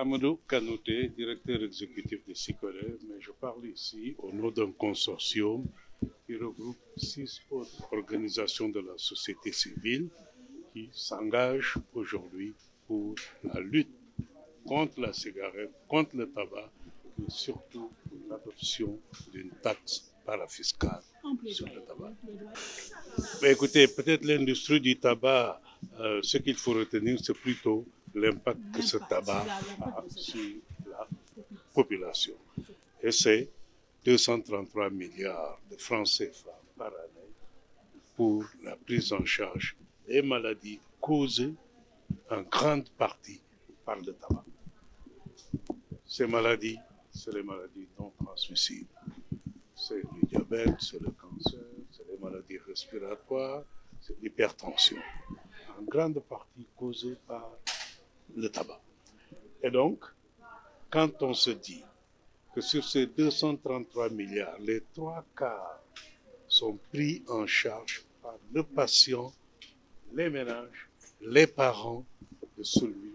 Amadou Kanouté, directeur exécutif de Sicole, mais je parle ici au nom d'un consortium qui regroupe 6 autres organisations de la société civile qui s'engagent aujourd'hui pour la lutte contre la cigarette, contre le tabac, mais surtout pour l'adoption d'une taxe parafiscale sur le tabac. Mais écoutez, peut-être l'industrie du tabac, ce qu'il faut retenir, c'est plutôt l'impact que ce tabac a sur la population. Et c'est 233 milliards de francs CFA par année pour la prise en charge des maladies causées en grande partie par le tabac. Ces maladies, c'est les maladies non transmissibles. C'est le diabète, c'est le cancer, c'est les maladies respiratoires, c'est l'hypertension, en grande partie causée par le tabac. Et donc, quand on se dit que sur ces 233 milliards, les 3/4 sont pris en charge par le patient, les ménages, les parents de celui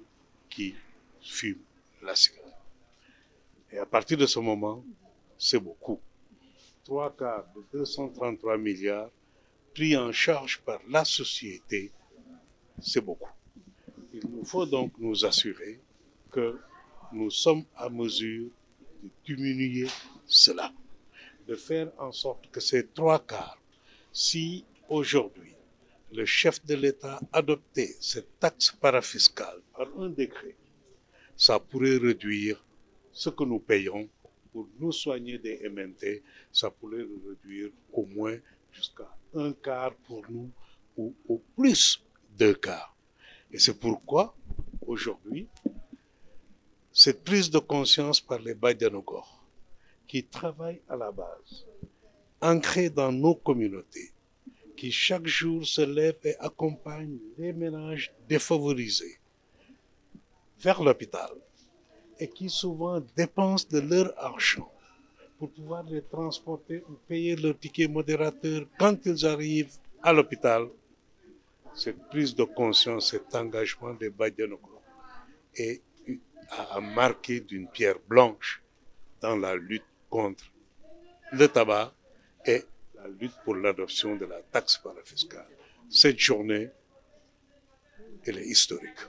qui fume la cigarette. Et à partir de ce moment, c'est beaucoup. 3/4 de 233 milliards pris en charge par la société, c'est beaucoup. Il nous faut donc nous assurer que nous sommes à mesure de diminuer cela, de faire en sorte que ces 3/4, si aujourd'hui le chef de l'État adoptait cette taxe parafiscale par un décret, ça pourrait réduire ce que nous payons pour nous soigner des MNT, ça pourrait le réduire au moins jusqu'à 1/4 pour nous, ou au plus 2/4. Et c'est pourquoi, aujourd'hui, cette prise de conscience par les Badianogor, qui travaillent à la base, ancrés dans nos communautés, qui chaque jour se lèvent et accompagnent les ménages défavorisés vers l'hôpital, et qui souvent dépensent de leur argent pour pouvoir les transporter ou payer leur ticket modérateur quand ils arrivent à l'hôpital. Cette prise de conscience, cet engagement des Badianogor est à marquer d'une pierre blanche dans la lutte contre le tabac et la lutte pour l'adoption de la taxe parafiscale. Cette journée, elle est historique.